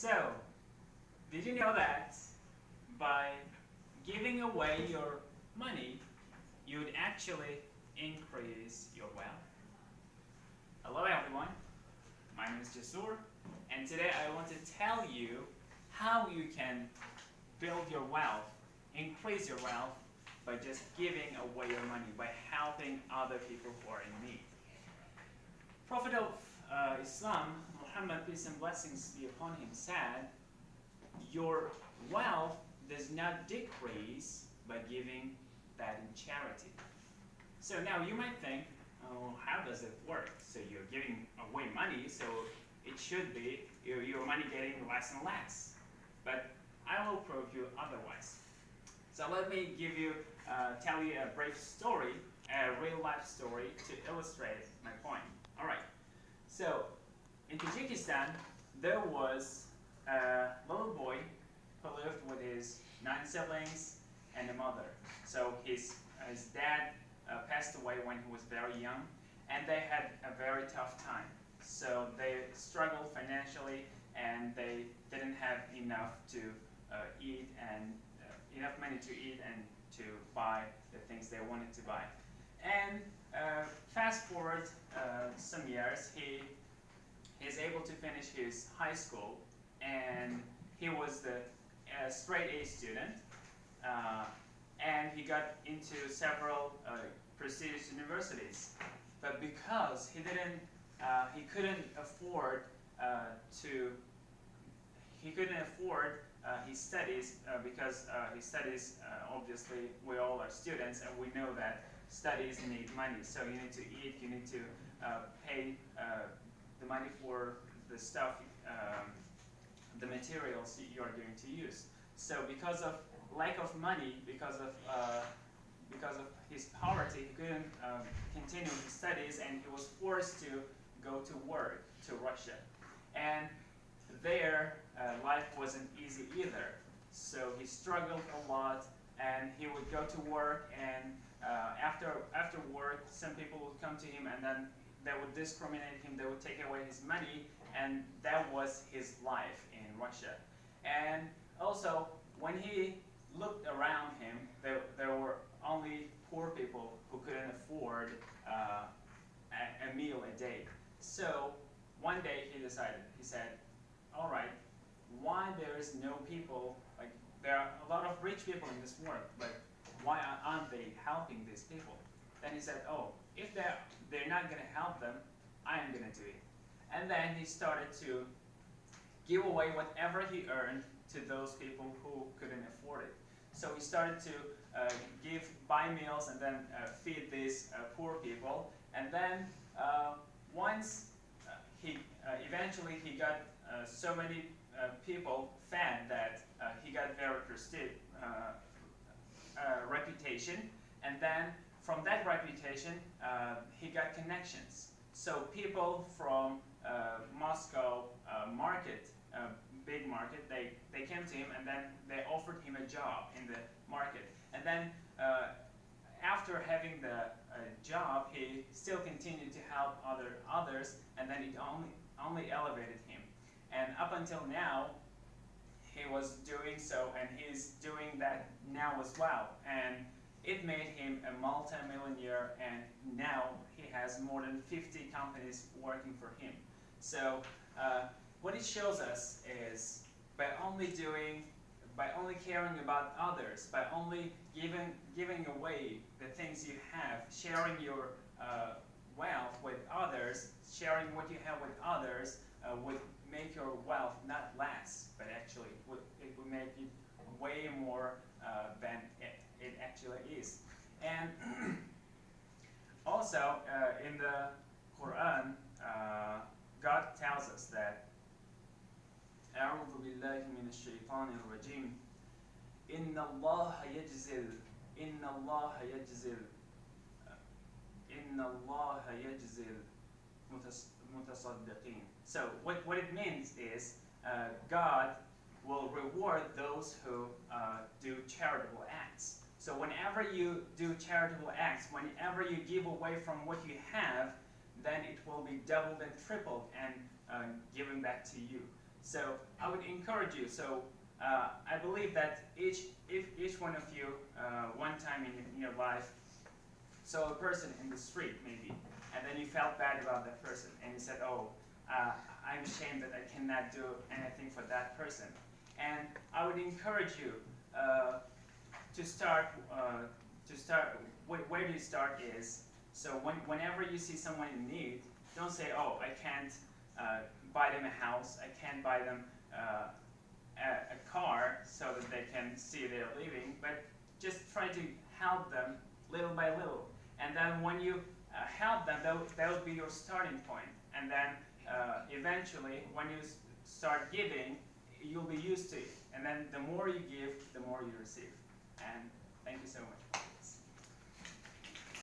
So, did you know that by giving away your money, you'd actually increase your wealth? Hello everyone, my name is Jasur, and today I want to tell you how you can build your wealth, increase your wealth by just giving away your money, by helping other people who are in need. Prophet of Islam, Muhammad, peace and blessings be upon him, said, your wealth does not decrease by giving that in charity. So now you might think, oh, how does it work? So you're giving away money, so it should be your money getting less and less. But I will prove you otherwise. So let me tell you a brief story, a real life story to illustrate my point. All right. So in Tajikistan, there was a little boy who lived with his 9 siblings and a mother. So his dad passed away when he was very young, and they had a very tough time. So they struggled financially, and they didn't have enough to eat and enough money to eat and to buy the things they wanted to buy. And fast forward some years, he is able to finish his high school, and he was the straight A student, and he got into several prestigious universities. But because he couldn't afford his studies, because his studies, obviously we all are students and we know that studies need money. So you need to eat, you need to pay the money for the stuff, the materials you are going to use. So because of lack of money, because of his poverty, he couldn't continue his studies, and he was forced to go to work to Russia. And there, life wasn't easy either. So he struggled a lot, and he would go to work, and after work, some people would come to him, and then they would discriminate him, they would take away his money, and that was his life in Russia. And also, when he looked around him, there were only poor people who couldn't afford a meal a day. So one day he said, all right, why there is no people, like there are a lot of rich people in this world, but why aren't they helping these people? Then he said, oh, if they're not going to help them, I am going to do it. And then he started to give away whatever he earned to those people who couldn't afford it. So he started to buy meals and then feed these poor people. And then once eventually he got so many people fed that he got very prestige reputation. And then from that reputation, he got connections. So people from Moscow market, big market, they came to him, and then they offered him a job in the market. And then after having the job, he still continued to help others, and then it only elevated him. And up until now, he was doing so, and he's doing that now as well. And it made him a multi-millionaire, and now he has more than 50 companies working for him. So what it shows us is by only caring about others, by only giving away the things you have, sharing your wealth with others, sharing what you have with others would make your wealth not less, but actually it would make it way more than it actually is. And also in the Quran, God tells us that أعوذ بالله من الشيطان الرجيم إن الله يجزي المتصدقين. So what it means is God will reward those who do charitable acts. So whenever you do charitable acts, whenever you give away from what you have, then it will be doubled and tripled and given back to you. So I would encourage you. So I believe that if each one of you, one time in your life, saw a person in the street maybe, and then you felt bad about that person, and you said, "Oh, I'm ashamed that I cannot do anything for that person." And I would encourage you to start. Where do you start is, so whenever you see someone in need, don't say, "Oh, I can't buy them a house. I can't buy them a car so that they can see they're living," but just try to help them little by little. And then when you help them, that will be your starting point. And then eventually, when you start giving, you'll be used to it. And then the more you give, the more you receive. And thank you so much.